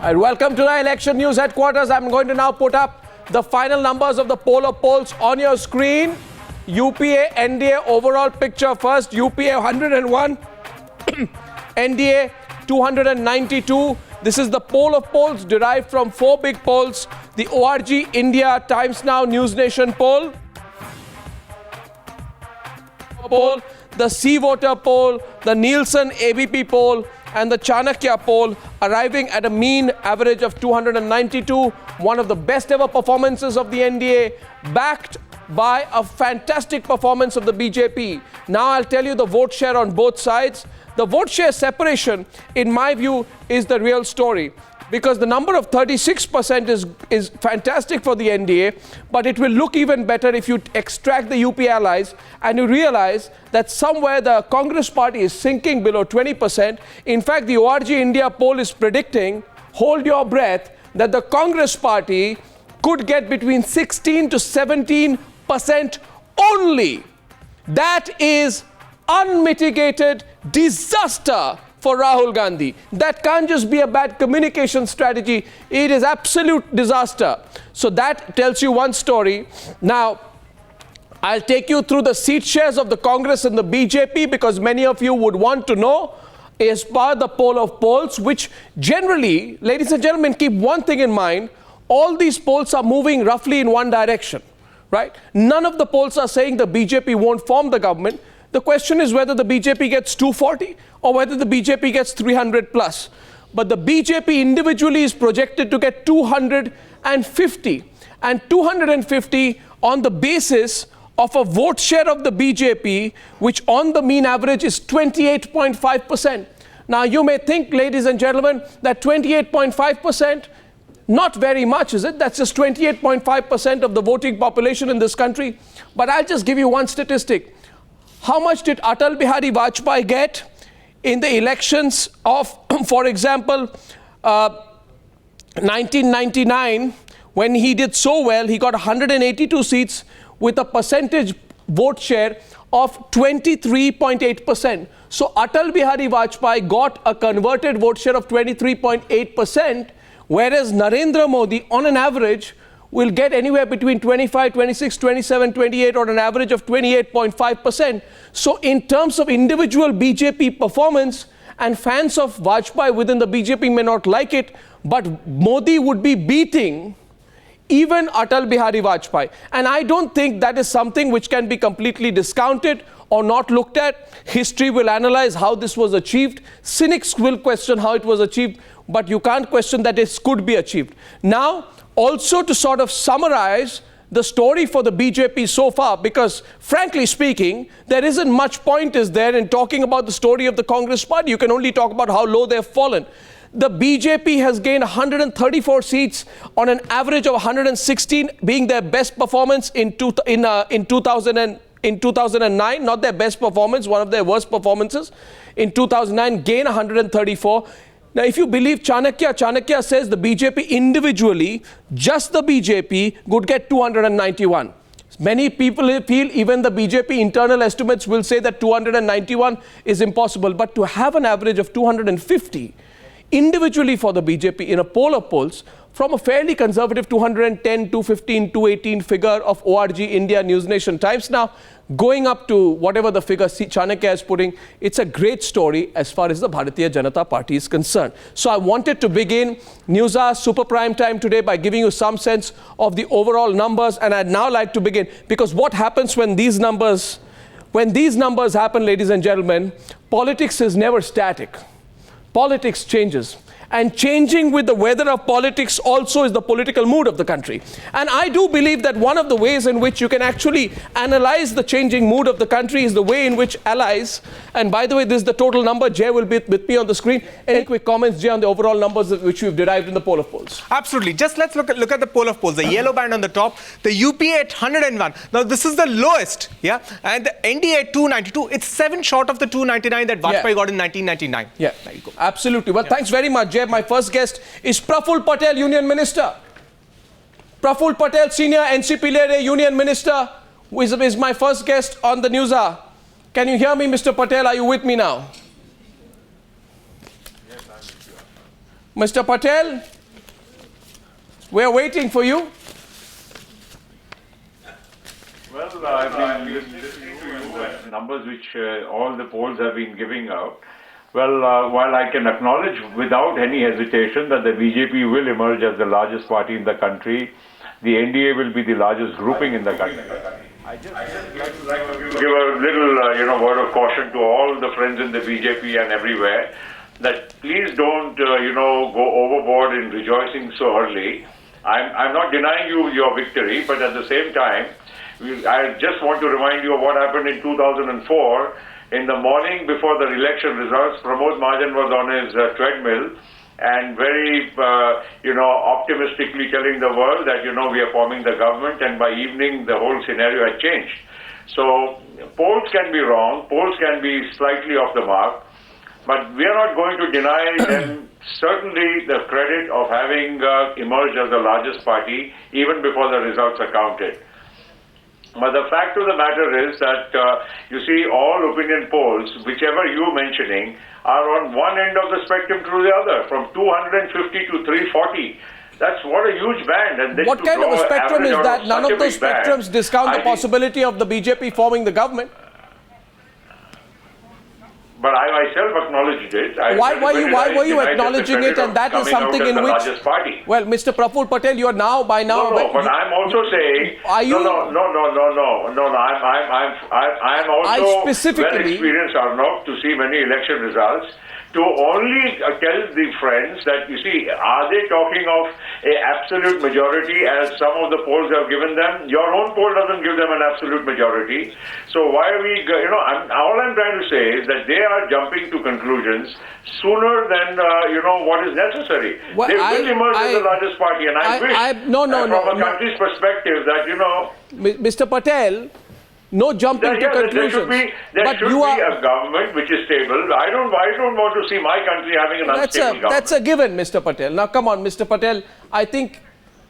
And welcome to the election news headquarters. I'm going to now put up the final numbers of the poll of polls on your screen. UPA, NDA overall picture first. UPA 101, NDA 292. This is the poll of polls derived from 4 big polls. The ORG India Times Now News Nation poll, the C Voter poll, the Nielsen ABP poll, and the Chanakya poll, arriving at a mean average of 292, one of the best ever performances of the NDA, backed by a fantastic performance of the BJP. Now I'll tell you the vote share on both sides. The vote share separation, in my view, is the real story, because the number of 36% is fantastic for the NDA, but it will look even better if you extract the UP allies and you realize that somewhere the Congress party is sinking below 20%. In fact, the ORG India poll is predicting, hold your breath, that the Congress party could get between 16 to 17% only. That is unmitigated disaster for Rahul Gandhi. That can't just be a bad communication strategy. It is absolute disaster. So that tells you one story. Now, I'll take you through the seat shares of the Congress and the BJP, because many of you would want to know, as per the poll of polls, which generally, ladies and gentlemen, keep one thing in mind, all these polls are moving roughly in one direction, right? None of the polls are saying the BJP won't form the government. The question is whether the BJP gets 240 or whether the BJP gets 300 plus. But the BJP individually is projected to get 250, and 250 on the basis of a vote share of the BJP, which on the mean average is 28.5%. Now you may think, ladies and gentlemen, that 28.5%, not very much, is it? That's just 28.5% of the voting population in this country. But I'll just give you one statistic. How much did Atal Bihari Vajpayee get in the elections of, for example, 1999, when he did so well? He got 182 seats with a percentage vote share of 23.8%. So Atal Bihari Vajpayee got a converted vote share of 23.8%, whereas Narendra Modi, on an average, will get anywhere between 25, 26, 27, 28, or an average of 28.5%. So in terms of individual BJP performance, and fans of Vajpayee within the BJP may not like it, but Modi would be beating even Atal Bihari Vajpayee. And I don't think that is something which can be completely discounted or not looked at. History will analyze how this was achieved. Cynics will question how it was achieved, but you can't question that it could be achieved. Now, also to sort of summarize the story for the BJP so far, because frankly speaking, there isn't much point is there in talking about the story of the Congress party. You can only talk about how low they've fallen. The BJP has gained 134 seats on an average of 116, being their best performance in 2009, not their best performance, one of their worst performances. In 2009, gain 134. Now, if you believe Chanakya says the BJP individually, just the BJP, would get 291. Many people feel even the BJP internal estimates will say that 291 is impossible. But to have an average of 250 individually for the BJP in a poll of polls, from a fairly conservative 210, 215, 218 figure of ORG India News Nation Times Now, going up to whatever the figure Chanakya is putting, it's a great story as far as the Bhartiya Janata Party is concerned. So I wanted to begin Newshour Super Prime Time today by giving you some sense of the overall numbers, and I'd now like to begin, because what happens when these numbers happen, ladies and gentlemen, politics is never static. Politics changes. And changing with the weather of politics also is the political mood of the country. And I do believe that one of the ways in which you can actually analyze the changing mood of the country is the way in which allies, and by the way, this is the total number. Jay will be with me on the screen. Any quick comments, Jay, on the overall numbers which we've derived in the poll of polls? Absolutely. Just let's look at the poll of polls. The yellow band on the top, the UPA at 101. Now, this is the lowest, yeah? And the NDA at 292. It's 7 short of the 299 that Vajpayee got in 1999. Yeah, there you go. Absolutely. Well, thanks very much, Jay. My first guest is Praful Patel, Union Minister. Praful Patel, Senior NCP Union Minister, who is my first guest on the Newshour. Can you hear me, Mr. Patel? Are you with me now? Yes, I'm with you. Mr. Patel, We're waiting for you. Well, I've been listening to you and numbers which all the polls have been giving out. Well, while I can acknowledge without any hesitation that the BJP will emerge as the largest party in the country, the NDA will be the largest grouping in the country. I just like to give a little, word of caution to all the friends in the BJP and everywhere that please don't, go overboard in rejoicing so early. I'm not denying you your victory, but at the same time, I just want to remind you of what happened in 2004. In the morning before the election results, Pramod Mahajan was on his treadmill and very, optimistically telling the world that, we are forming the government, and by evening the whole scenario had changed. So polls can be wrong, polls can be slightly off the mark, but we are not going to deny them certainly the credit of having emerged as the largest party even before the results are counted. But the fact of the matter is that, you see, all opinion polls, whichever you're mentioning, are on one end of the spectrum to the other, from 250 to 340. That's what a huge band. And what kind of a spectrum is that? None of those spectrums discount the possibility of the BJP forming the government. But I myself acknowledged it. Why were you acknowledging it? And that is something in which, well, Mr. Praful Patel, you are now by now. No, but I'm also saying. Are you? No. I'm also well experienced, Arnab, to see many election results. To only tell the friends that, you see, are they talking of an absolute majority as some of the polls have given them? Your own poll doesn't give them an absolute majority. So why are we, all I'm trying to say is that they are jumping to conclusions sooner than, what is necessary. Well, they will emerge as the largest party, and I wish, from a country's perspective, that, Mr. Patel, no jumping to conclusions. There should be a government which is stable. I don't want to see my country having an unstable government. That's a given, Mr. Patel. Now, come on, Mr. Patel. I think,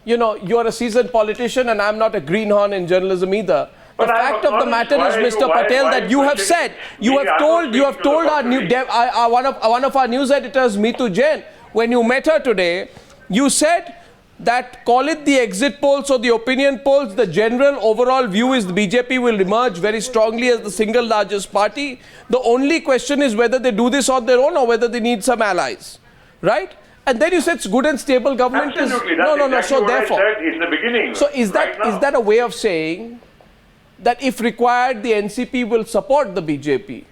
you're a seasoned politician, and I'm not a greenhorn in journalism either. The fact of the matter is, Mr. Patel, that you have said, you have told our one of our news editors, Meetu Jain, when you met her today, you said that call it the exit polls or the opinion polls, the general overall view is the BJP will emerge very strongly as the single largest party. The only question is whether they do this on their own or whether they need some allies, right? And then you said it's good and stable government. Absolutely. That's exactly So what therefore, I said in the beginning. So is that a way of saying that if required, the NCP will support the BJP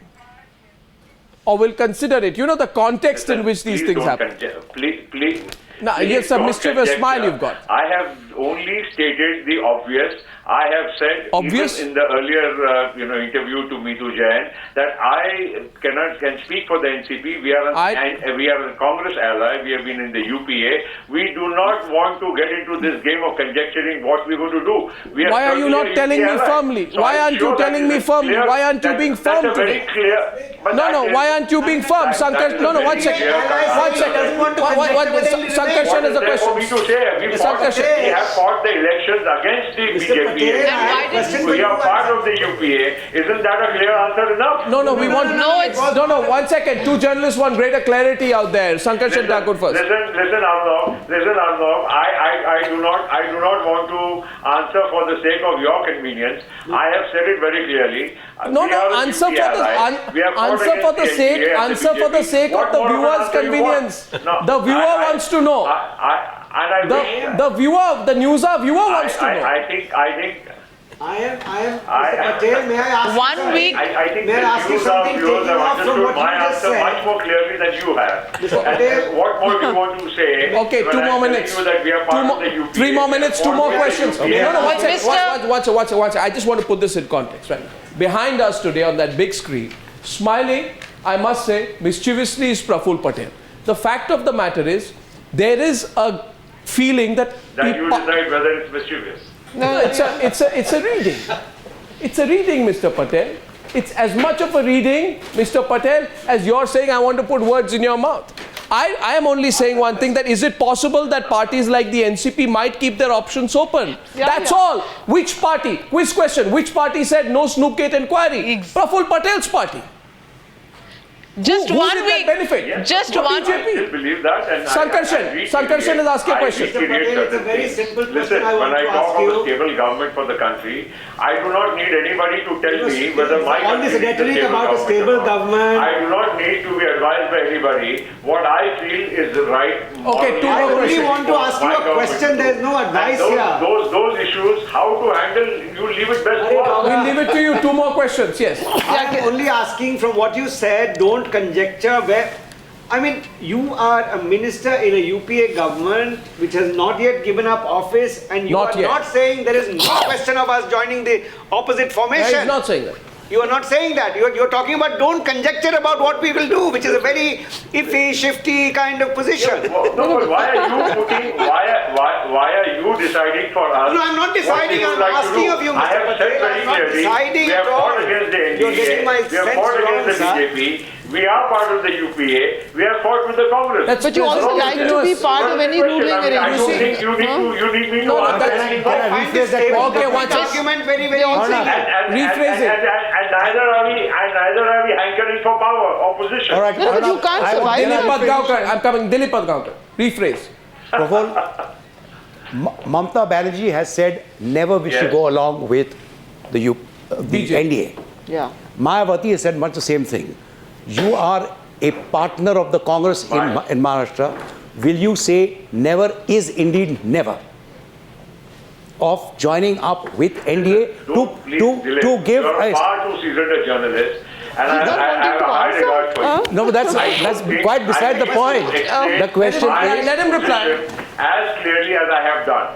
or will consider it? You know the context in which these things happen. Please. Now, it's a mischievous smile you've got. I have only stated the obvious. I have said, obvious? Even in the earlier, interview to Meetu Jain, that I can speak for the NCP. We are a Congress ally. We have been in the UPA. We do not want to get into this game of conjecturing what we're going to do. Why are you not telling me firmly? Why aren't you telling me firmly? Why aren't you being firm today? Why aren't you being firm? Sankarshan, one second. Sankarshan is a question. We have fought the elections against the BJP. We are part of the UPA. Isn't that a clear answer enough? We want. No, 1 second. Two journalists want greater clarity out there. Sankarshan Thakur first. Listen, Arnab. I do not want to answer for the sake of your convenience. I have said it very clearly. Answer for the sake of the viewer's convenience. The viewer wants to know. The newser viewer wants to know. I think. I am Mr. Patel, may I ask 1 week? I think the viewers have understood my answer much more clearly than you have. Mr. Patel, what more do you want to say? Okay, 2 more minutes. 3 more minutes, 2 more questions. One second. I just want to put this in context. Right? Behind us today on that big screen, smiling, I must say, mischievously is Praful Patel. The fact of the matter is, there is a feeling that you decide whether it's mischievous. No, it's a reading. It's a reading, Mr. Patel. It's as much of a reading, Mr. Patel, as you're saying I want to put words in your mouth. I am only saying one thing, that is it possible that parties like the NCP might keep their options open? That's all. Which party? Quiz question. Which party said no Snoopgate inquiry? Praful Patel's party. Just Who 1 did that week. benefit? Yes, Just of course, one- I still believe that. And Sankarshan is asking a question. Mr. Patel, it's a very simple question Listen, I want when I to talk ask of a you. stable government for the country, I do not need anybody to tell me whether my All this country needs a rhetoric about a or stable not. government. I do not need to be advised by anybody. What I feel is the right. Okay, two I more only questions. want to ask you My a government question. to do. There is no advice And here. those issues, how to handle, you leave it best to us. We'll leave it to you. Two more questions. Yes. I'm only asking from what you said, don't conjecture where. I mean, you are a minister in a UPA government which has not yet given up office, and you Not are yet. not saying there is no question of us joining the opposite Yeah, formation. he's not saying that. You are not saying that. You're talking about don't conjecture about what we will do, which is a very iffy, shifty kind of position. Well, no, but why are you putting? Why are you deciding for us? No, I'm not deciding. what we would I'm like to asking do? of you, I Mr. have said Patel. very I'm not clearly. deciding We have at all. fought against the NDA. You're getting my we have sense fought wrong, against the sir. BJP. We are part of the UPA. We have fought with the Congress. That's But you also President like to be Universe. part of any ruling I don't arrangement. think you need me to No, answer that's- anything. I find this stable Okay, government one second. argument very, very They also- easy. Rephrase it. And neither are we hankering for power or position. All right, No, but you can't survive Dilip that. Padgaonkar. I'm coming. Dilip Padgaonkar. Rephrase. Praful, Mamata Banerjee has said never we should Yes. go along with the BJP. NDA. Yeah. Mayawati has said much the same thing. You are a partner of the Congress in Maharashtra. Will you say never is indeed never of joining up with NDA to give You're a... far too seasoned a journalist, and I don't want have him a to high answer? regard for you. No, but that's quite beside the point. The question is... Let him reply. As clearly as I have done.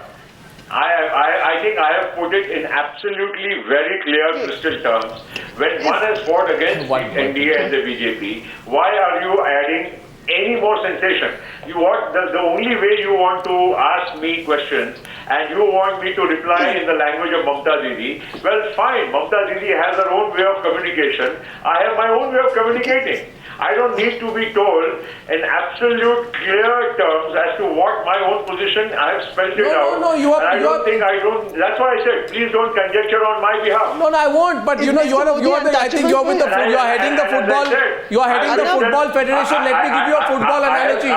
I think I have put it in absolutely very clear crystal terms. When one has fought against the NDA and the BJP, why are you adding any more sensation? The only way you want to ask me questions and you want me to reply in the language of Mamata Didi, well, fine. Mamata Didi has her own way of communication. I have my own way of communicating. I don't need to be told in absolute clear terms as to what my own position. I have spelled it out. No, you are. And I don't. That's why I said, please don't conjecture on my behalf. No, I won't. But you know, Mr. you are. Modi I think you are with the. untouchable? You are heading the And as I football. said, You are heading the Arnab, football federation. Let me give you a football analogy.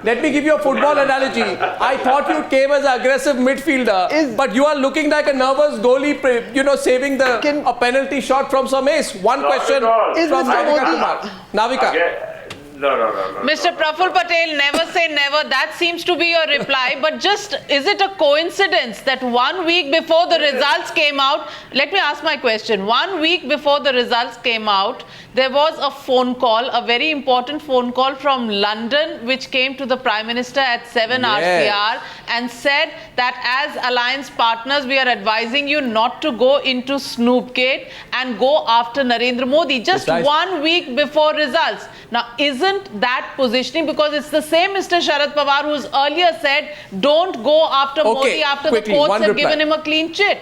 Let me give you a football analogy. I thought you came as an aggressive midfielder, but you are looking like a nervous goalie. You know, saving a penalty shot from some ace. One Not question at all. Is from Mr. Navika Modi- Kumar. Navika. Okay. No. Mr. Praful Patel, never say never. That seems to be your reply. But just, is it a coincidence that 1 week before the results came out, let me ask my question. 1 week before the results came out, there was a phone call, a very important phone call from London, which came to the Prime Minister at 7 RCR and said that as alliance partners, we are advising you not to go into Snoopgate and go after Narendra Modi. Just 1 week before results. Now, isn't that positioning? Because it's the same Mr. Sharad Pawar who's earlier said, don't go after Modi after quickly, the courts one have reply. given him a clean chit.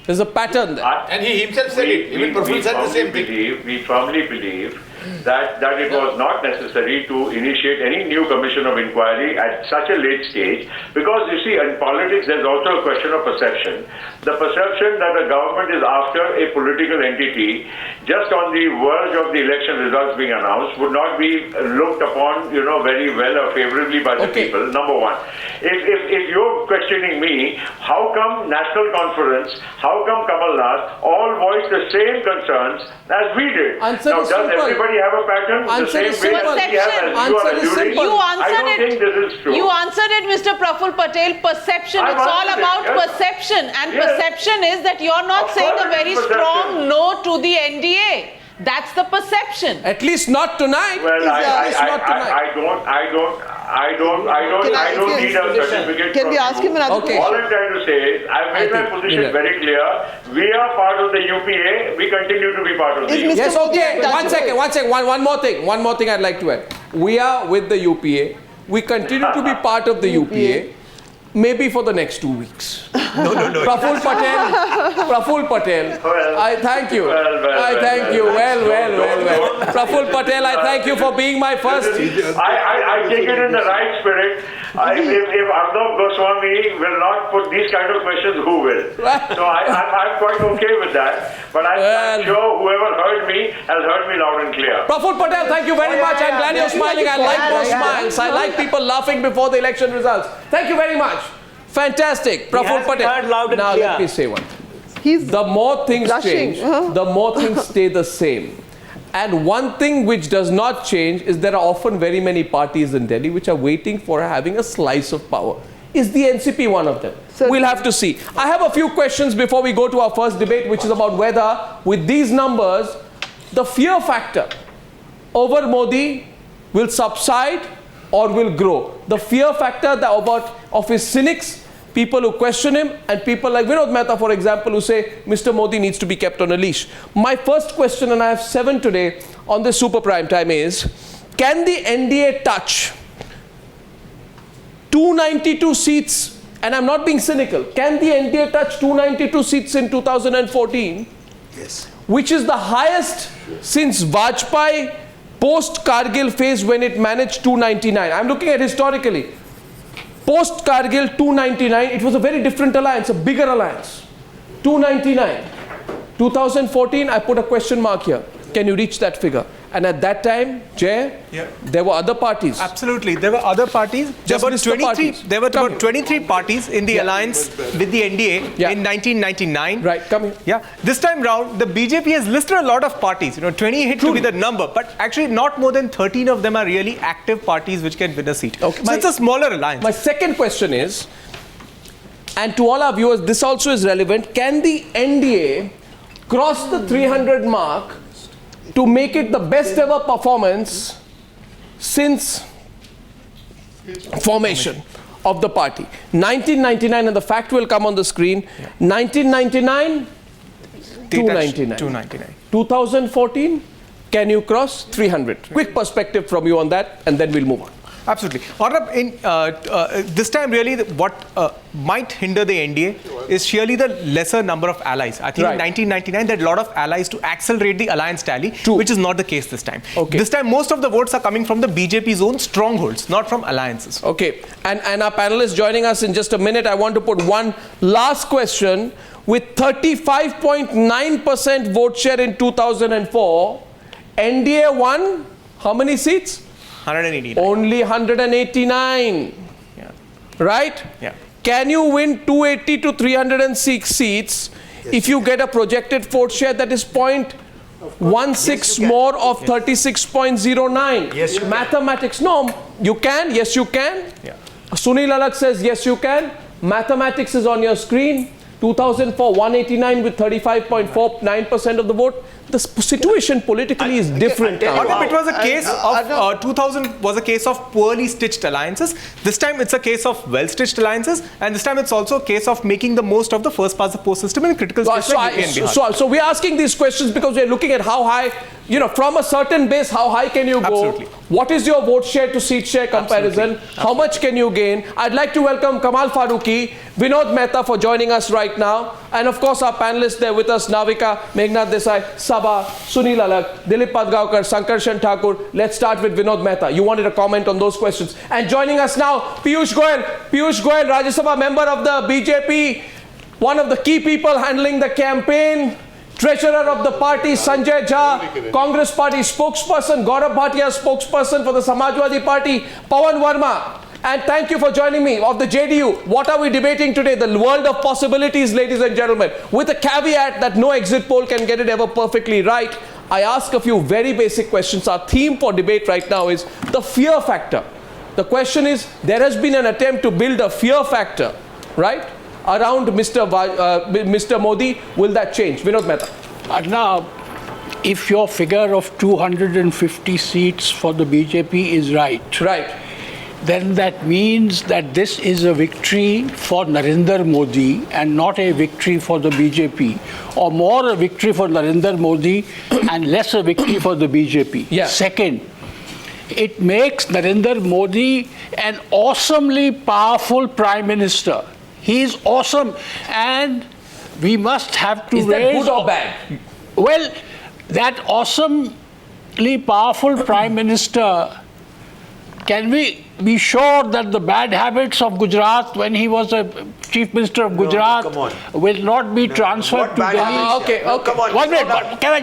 There's a pattern there. And he himself said it. Even Praful said the same thing. We firmly believe that it was not necessary to initiate any new commission of inquiry at such a late stage, because you see, in politics there's also a question of perception. The perception that the government is after a political entity just on the verge of the election results being announced would not be looked upon, very well or favorably by the people. Number one. If you're questioning me, how come National Conference, how come Kamal all voiced the same concerns as we did? Answer Now, is does simple. everybody have a pattern? Answer The is same way simple. as we have, as you are Answer is alluding? simple. You I answered don't think this is true. You answered it, Mr. Praful Patel. Perception. I've It's all answered it, about yes. perception. And Yes. perception is that you're not Of saying course a it is very perception. strong no to the NDA. That's the perception. At least not tonight. Well, At least not tonight. I don't need a certificate Can from we ask you. him another Okay. All I'm trying to say is, I've made my position very clear. We are part of the UPA. We continue to be part of the Is UPA. Mr. Yes, Modi okay. untouchable? One second. One more thing I'd like to add. We are with the UPA. We continue to be part of the UPA. Maybe for the next 2 weeks. Praful Patel, Well, I thank you. well, I thank you. Well. Praful Patel, I thank you for being my first. I take it in the right spirit. If Arnab Goswami will not put these kind of questions, who will? So I'm quite okay with that. But I'm sure whoever heard me has heard me loud and clear. Praful Patel, thank you very much. I'm glad you're smiling. I like those smiles. I like people laughing before the election results. Thank you very much. Fantastic. Praful Patel. Now let me say one thing. The more things change, the more things stay the same. And one thing which does not change is there are often very many parties in Delhi which are waiting for having a slice of power. Is the NCP one of them? We'll have to see. I have a few questions before we go to our first debate, which is about whether, with these numbers, the fear factor over Modi will subside or will grow. The fear factor of his cynics, people who question him, and people like Vinod Mehta, for example, who say Mr. Modi needs to be kept on a leash. My first question, and I have 7 today on this Super Prime Time, is can the NDA touch 292 seats? And I'm not being cynical. Can the NDA touch 292 seats in 2014? Yes. Which is the highest since Vajpayee post-Kargil phase when it managed 299. I'm looking at historically. Post-Kargil 299, it was a very different alliance, a bigger alliance. 299. 2014, I put a question mark here. Can you reach that figure? And at that time, Jay, there were other parties. Absolutely. There were other parties. There were 23 parties in the alliance with the NDA in 1999. Right, come here. Yeah. This time round, the BJP has listed a lot of parties. 28 to be the number, but actually not more than 13 of them are really active parties which can win a seat. Okay. So it's a smaller alliance. My second question is, and to all our viewers, this also is relevant, can the NDA cross the 300 mark to make it the best ever performance since formation of the party? 1999, and the fact will come on the screen. 1999, 299. 2014, can you cross 300? Quick perspective from you on that, and then we'll move on. Absolutely. Arnab, this time really what might hinder the NDA is surely the lesser number of allies. I think in 1999 there are a lot of allies to accelerate the alliance tally, which is not the case this time. Okay. This time most of the votes are coming from the BJP's own strongholds, not from alliances. Okay. And our panelists joining us in just a minute. I want to put one last question. With 35.9% vote share in 2004, NDA won how many seats? 189. Only 189. Yeah. Right? Yeah. Can you win 280 to 306 seats if you get a projected vote share that is 0.16 more of 36.09? Yes, you Mathematics. No, you can. Yes, you can. Yeah. Sunil Alak says yes, you can. Mathematics is on your screen. 2004, 189 with 35.49% of the vote. The situation politically is different now. It was a case of 2000 was a case of poorly stitched alliances. This time it's a case of well-stitched alliances, and this time it's also a case of making the most of the first past the post system in critical states like UP and Bihar. So we're asking these questions because we're looking at how high, from a certain base, how high can you go? Absolutely. What is your vote share to seat share comparison? Absolutely. How much can you gain? I'd like to welcome Kamal Faruqui, Vinod Mehta for joining us right now, and of course our panelists there with us, Navika, Meghnad Desai, Sabha, Sunil Alak, Dilip Padgaonkar, Sankarshan Thakur. Let's start with Vinod Mehta. You wanted a comment on those questions. And joining us now, Piyush Goyal. Piyush Goyal, Rajya Sabha member of the BJP, one of the key people handling the campaign, treasurer of the party, Sanjay Jha, Congress party spokesperson, Gaurav Bhatia, spokesperson for the Samajwadi party, Pavan Verma. And thank you for joining me of the JDU. What are we debating today? The world of possibilities, ladies and gentlemen. With a caveat that no exit poll can get it ever perfectly right. I ask a few very basic questions. Our theme for debate right now is the fear factor. The question is, there has been an attempt to build a fear factor, right, around Mr. Modi. Will that change? Vinod Mehta. Arnab, if your figure of 250 seats for the BJP is right, then that means that this is a victory for Narendra Modi and not a victory for the BJP, or more a victory for Narendra Modi and less a victory for the BJP. Yeah. Second, it makes Narendra Modi an awesomely powerful prime minister. He is awesome. And we must have to Is that raise... good or bad? Well, that awesomely powerful Prime Minister, can we be sure that the bad habits of Gujarat when he was a Chief Minister of Gujarat will not be transferred to Delhi? Okay. Come on. 1 minute, but can I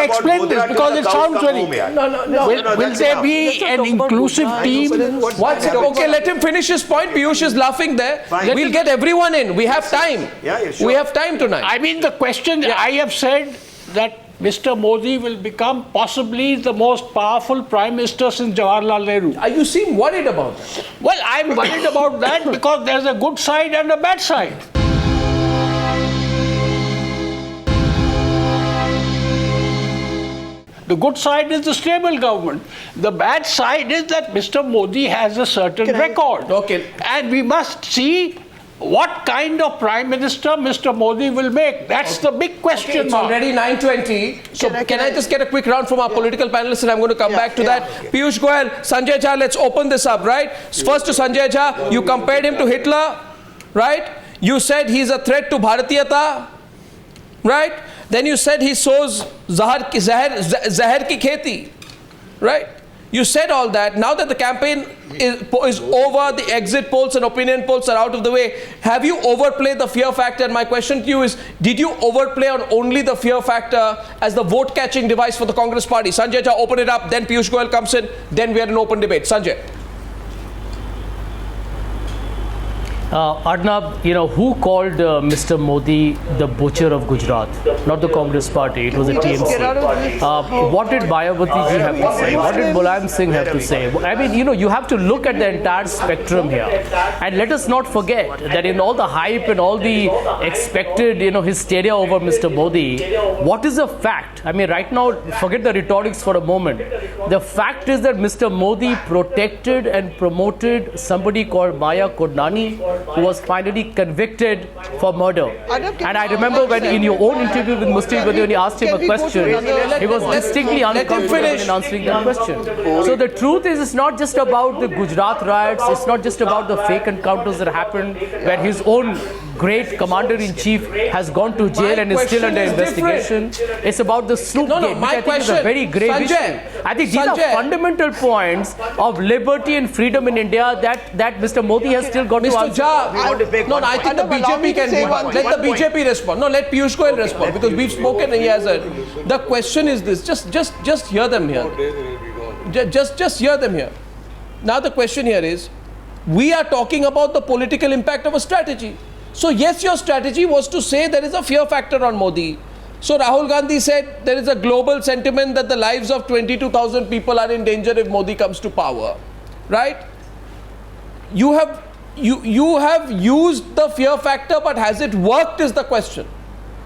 explain this? Because it sounds very... Will there be an inclusive team? Okay, let him finish his point. Piyush is laughing there. We'll get everyone in. We have time. Yeah, sure. We have time tonight. I mean, the question, I have said that Mr. Modi will become possibly the most powerful Prime Minister since Jawaharlal Nehru. You seem worried about that. Well, I'm worried about that because there's a good side and a bad side. The good side is the stable government. The bad side is that Mr. Modi has a certain record. Okay. And we must see what kind of Prime Minister Mr. Modi will make. That's the big question It's mark. already 9:20. So can I just get a quick round from our political panelists, and I'm going to come back to that. Piyush Goyal, Sanjay Jha, let's open this up, right? First to Sanjay Jha, you compared him to Hitler, right? You said he's a threat to Bhartiyata, right? Then you said he sows zahar ki kheti, right? You said all that. Now that the campaign is over, the exit polls and opinion polls are out of the way, have you overplayed the fear factor? And my question to you is, did you overplay on only the fear factor as the vote-catching device for the Congress party? Sanjay Jha, open it up, then Piyush Goyal comes in, then we are in open debate. Sanjay. Arnab, who called Mr. Modi the butcher of Gujarat? Not the Congress party, it was the TMC. What did Mayawati ji have to say? What did Mulayam Singh have to say? I mean, you have to look at the entire spectrum here. And let us not forget that in all the hype and all the expected, hysteria over Mr. Modi, what is a fact? I mean, right now, forget the rhetorics for a moment. The fact is that Mr. Modi protected and promoted somebody called Maya Kodnani, who was finally convicted for murder. And I remember when in your own interview with Mustard, when you asked him a question, he was distinctly uncomfortable in answering that question. So the truth is, it's not just about the Gujarat riots, it's not just about the fake encounters that happened where his own great commander-in-chief has gone to jail and is still under investigation. It's about the Snoop game, which I think is a very grave issue. I think these are fundamental points of liberty and freedom in India that Mr. Modi has still got to answer. I think the BJP can do one. Let the BJP respond. No, let Piyush Goyal respond, because we've spoken and he has a... The question is this, just hear them here. Just hear them here. Now the question here is, we are talking about the political impact of a strategy. So yes, your strategy was to say there is a fear factor on Modi. So Rahul Gandhi said there is a global sentiment that the lives of 22,000 people are in danger if Modi comes to power, right? You have used the fear factor, but has it worked is the question.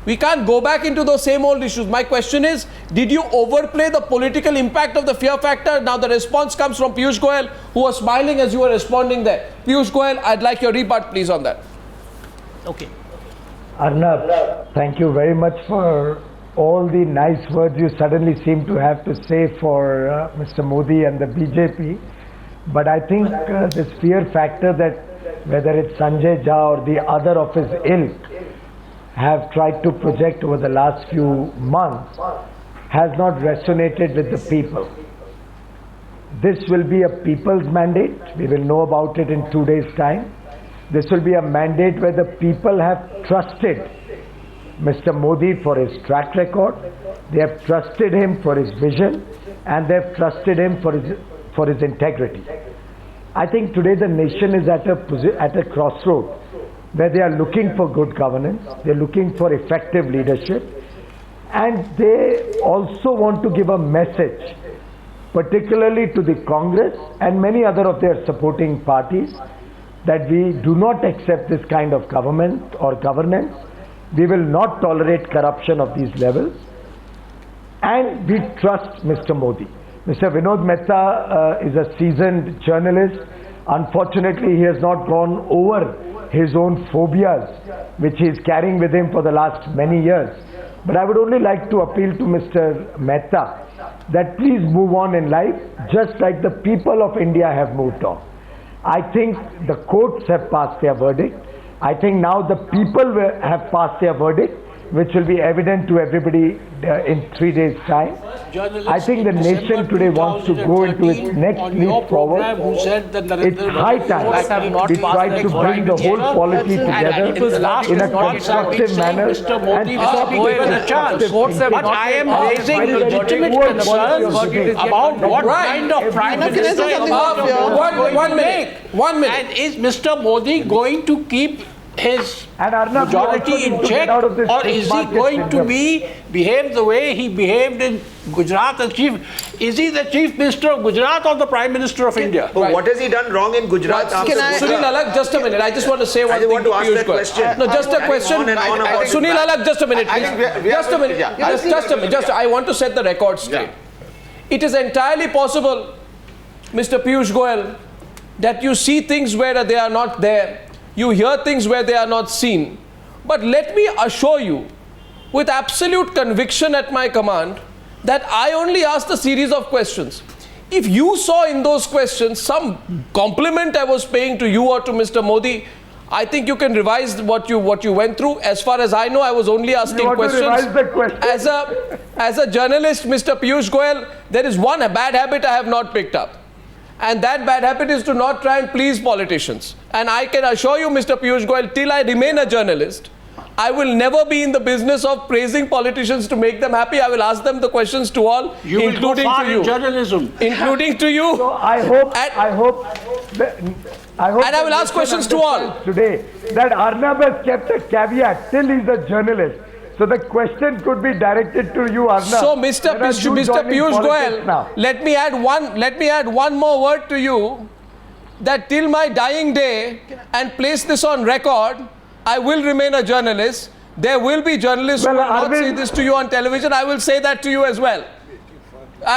We can't go back into those same old issues. My question is, did you overplay the political impact of the fear factor? Now the response comes from Piyush Goyal, who was smiling as you were responding there. Piyush Goyal, I'd like your rebut, please, on that. Okay. Arnab, thank you very much for all the nice words you suddenly seem to have to say for Mr. Modi and the BJP. But I think this fear factor that whether it's Sanjay Jha or the other of his ilk have tried to project over the last few months has not resonated with the people. This will be a people's mandate. We will know about it in 2 days' time. This will be a mandate where the people have trusted Mr. Modi for his track record, they have trusted him for his vision, and they have trusted him for his integrity. I think today the nation is at a crossroad where they are looking for good governance, they're looking for effective leadership, and they also want to give a message, particularly to the Congress and many other of their supporting parties, that we do not accept this kind of government or governance. We will not tolerate corruption of these levels, and we trust Mr. Modi. Mr. Vinod Mehta is a seasoned journalist. Unfortunately, he has not gone over his own phobias, which he is carrying with him for the last many years. But I would only like to appeal to Mr. Mehta that please move on in life, just like the people of India have moved on. I think the courts have passed their verdict. I think now the people have passed their verdict, which will be evident to everybody in 3 days' time. I think the nation today wants to go into its next leap forward. It's high time we try to bring the whole polity together in a constructive manner and stop But I am raising legitimate concerns about what kind of prime minister One minute. And is Mr. Modi going to keep his majority in check, or is he going to behave the way he behaved in Gujarat as chief? Is he the chief minister of Gujarat or the prime minister of India? But what has he done wrong in Gujarat? Sunil Alak, just a minute. I just want to say one thing to Piyush Goyal. No, just a question. Sunil Alak, just a minute, please. Just a minute. Just a minute. I want to set the record straight. It is entirely possible, Mr. Piyush Goyal, that you see things where they are not there. You hear things where they are not seen. But let me assure you, with absolute conviction at my command, that I only asked a series of questions. If you saw in those questions some compliment I was paying to you or to Mr. Modi, I think you can revise what you went through. As far as I know, I was only asking questions. As a journalist, Mr. Piyush Goyal, there is one bad habit I have not picked up. And that bad habit is to not try and please politicians. And I can assure you, Mr. Piyush Goyal, till I remain a journalist, I will never be in the business of praising politicians to make them happy. I will ask them the questions to all, including to you. Journalism. Including to you. So I hope and I will ask questions to all. Today, that Arnab has kept a caveat till he's a journalist. So the question could be directed to you, Arnab. So, Mr. Piyush Goyal, let me add one more word to you, that till my dying day, and place this on record, I will remain a journalist. There will be journalists who will not say this to you on television. I will say that to you as well.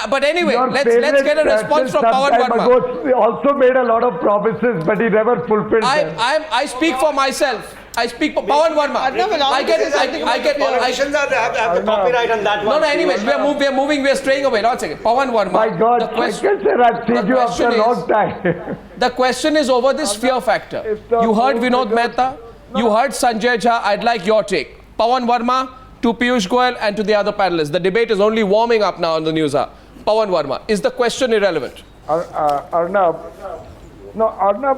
But anyway, let's get a response from Pavan Verma. He also made a lot of promises, but he never fulfilled them. I speak for myself. I speak for Pavan Verma. I get. Politicians have the copyright on that one. No, anyways, we are moving, we are straying away. Not a second. Pavan Verma. My God, I've seen you after a long time. The question is over this fear factor. You heard Vinod Mehta. You heard Sanjay Jha. I'd like your take. Pavan Verma, to Piyush Goyal and to the other panelists. The debate is only warming up now on the Newshour. Pavan Verma, is the question irrelevant? Arnab,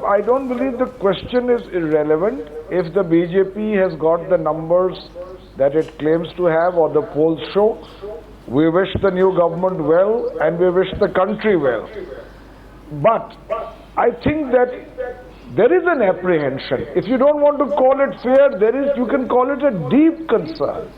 I don't believe the question is irrelevant if the BJP has got the numbers that it claims to have or the polls show. We wish the new government well and we wish the country well. But I think that there is an apprehension. If you don't want to call it fear, you can call it a deep concern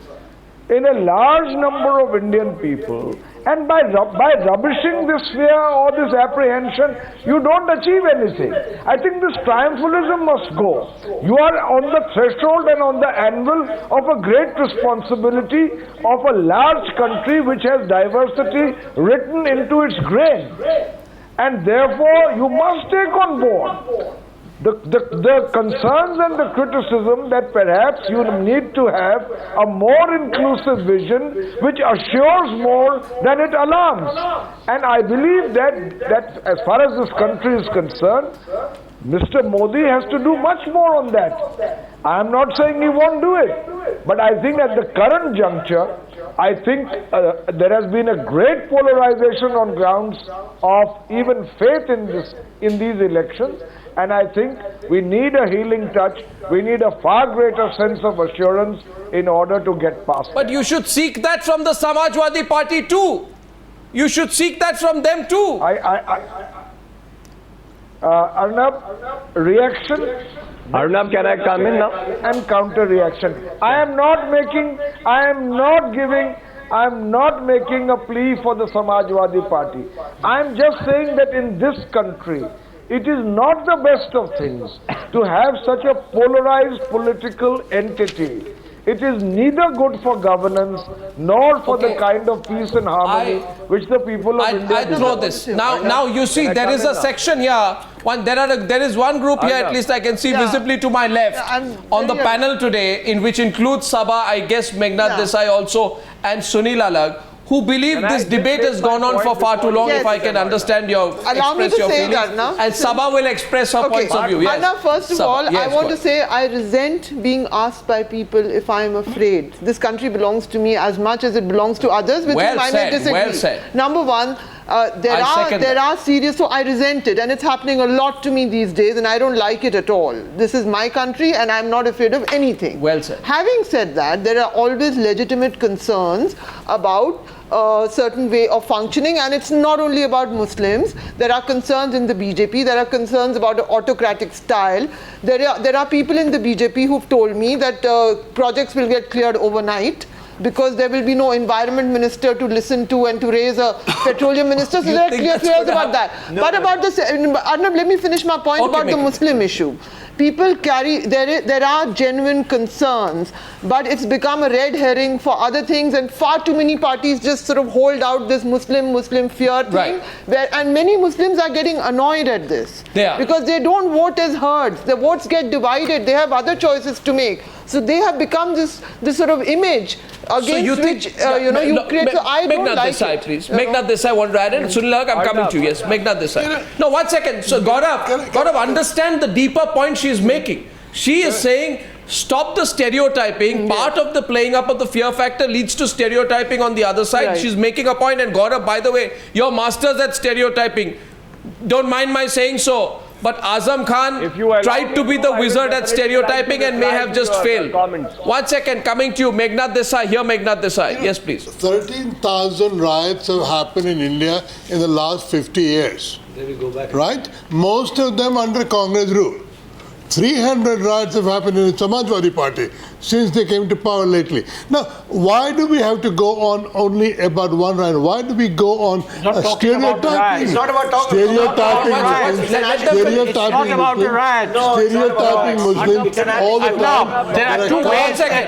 in a large number of Indian people. And by rubbishing this fear or this apprehension, you don't achieve anything. I think this triumphalism must go. You are on the threshold and on the anvil of a great responsibility of a large country which has diversity written into its grain. And therefore, you must take on board the concerns and the criticism that perhaps you need to have a more inclusive vision which assures more than it alarms. And I believe that as far as this country is concerned, Mr. Modi has to do much more on that. I am not saying he won't do it, but I think at the current juncture, I think there has been a great polarization on grounds of even faith in these elections. And I think we need a healing touch. We need a far greater sense of assurance in order to get past. But you should seek that from the Samajwadi party too. You should seek that from them too. Arnab, reaction. Arnab, can I come in now? And counter reaction. I am not making a plea for the Samajwadi party. I am just saying that in this country, it is not the best of things to have such a polarized political entity. It is neither good for governance nor for the kind of peace and harmony which the people of India I throw this. Now you see there is a section here. There is one group here, at least I can see visibly to my left on the panel today, in which includes Sabha, I guess Meghnad Desai also, and Sunil Alak, who believe this debate has gone on for far too long, if I can understand your Allow me to say that now. And Sabha will express her points of view. Yes. Arnab, first of all, I want to say I resent being asked by people if I am afraid. This country belongs to me as much as it belongs to others, with whom I may disagree. Well said. Number one, there are serious, so I resent it, and it's happening a lot to me these days, and I don't like it at all. This is my country, and I'm not afraid of anything. Well said. Having said that, there are always legitimate concerns about a certain way of functioning, and it's not only about Muslims. There are concerns in the BJP. There are concerns about the autocratic style. There are people in the BJP who've told me that projects will get cleared overnight, because there will be no environment minister to listen to and to raise a petroleum minister. So there are clear fears about that. But about this, Arnab, let me finish my point about the Muslim issue. People there are genuine concerns, but it's become a red herring for other things, and far too many parties just sort of hold out this Muslim fear thing. And many Muslims are getting annoyed at this. Because they don't vote as herds. The votes get divided. They have other choices to make. So they have become this sort of image against which you create. So I don't like Desai, it. Please. Meghnad Desai want to add in. Sunil, I'm coming to you. Yes, Meghnad Desai. No, 1 second. So Gaurav, understand the deeper point she is making. She is saying, stop the stereotyping. Part of the playing up of the fear factor leads to stereotyping on the other side. She's making a point. And Gaurav, by the way, you're masters at stereotyping. Don't mind my saying so. But Azam Khan tried to be the wizard at stereotyping and may have just failed. 1 second, coming to you, Meghnad Desai. Here, Meghnad Desai. Yes, please. 13,000 riots have happened in India in the last 50 years. Then we go back. Right? Most of them under Congress rule. 300 riots have happened in the Samajwadi party since they came to power lately. Now, why do we have to go on only about one riot? Why do we go on stereotyping? It's not about talking Stereotyping Muslims. It's not about the riots. Stereotyping Muslims all the time. There are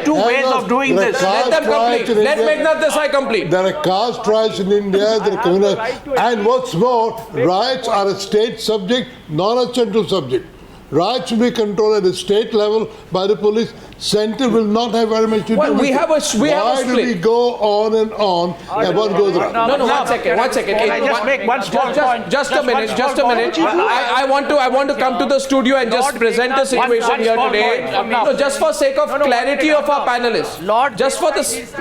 two ways of doing this. Let them complete. Let Meghnad Desai complete. There are caste riots in India, there are communal, and what's more, riots are a state subject, not a central subject. Riots will be controlled at the state level by the police. Center will not have very much to do with it. Why do we go on and on about Godra? No, 1 second. 1 second. Can I just make one small point? Just a minute. I want to come to the studio and just present the situation here today. No, just for sake of clarity of our panelists. Just for this.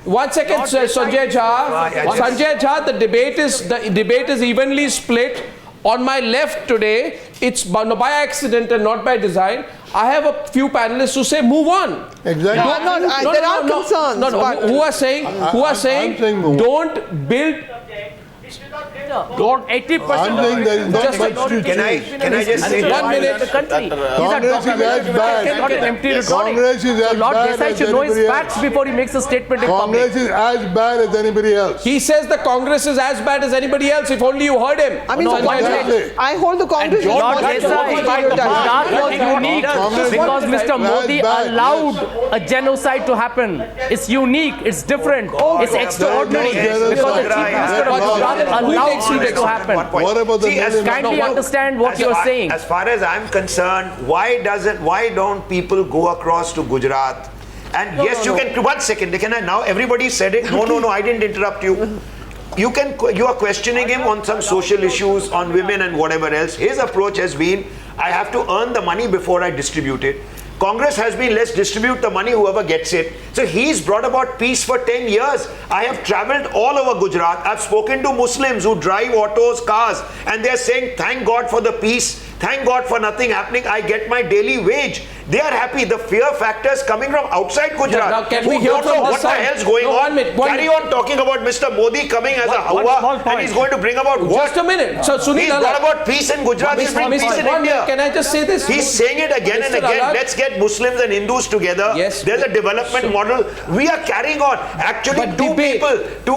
1 second, Sanjay Jha. Sanjay Jha, the debate is evenly split. On my left today, it's by accident and not by design. I have a few panelists who say, move on. Exactly. There are concerns. Who are saying, don't build. Don't 80%. I'm saying there is not much to Can I just say 1 minute? The country. Congress is as bad. Not an empty rhetoric. Congress is as Lord bad Desai as should know his anybody facts else. before he makes a statement in public. Congress is as bad as anybody else. He says the Congress is as bad as anybody else. If only you heard him. I mean, I hold the Congress Lord Desai, Gujarat was unique because Mr. Modi allowed a genocide to happen. It's unique, it's different, it's extraordinary because the Chief Minister of Gujarat allowed it to happen. What about the Kindly understand what you're saying. As far as I'm concerned, why don't people go across to Gujarat? And yes, you can. 1 second, can I now? Everybody said it. No, I didn't interrupt you. You are questioning him on some social issues, on women and whatever else. His approach has been, I have to earn the money before I distribute it. Congress has been, let's distribute the money, whoever gets it. So he's brought about peace for 10 years. I have traveled all over Gujarat. I've spoken to Muslims who drive autos, cars, and they're saying, thank God for the peace. Thank God for nothing happening. I get my daily wage. They are happy. The fear factors coming from outside Gujarat. Now, can we hear from what the hell's going on? Carry on talking about Mr. Modi coming as a Hawa, and he's going to bring about what? Just a minute. So, Sunil, he's brought about peace in Gujarat. He's bring peace in India. Can I just say this? He's saying it again and again. Let's get Muslims and Hindus together. Yes. There's a development model. We are carrying on. Actually, two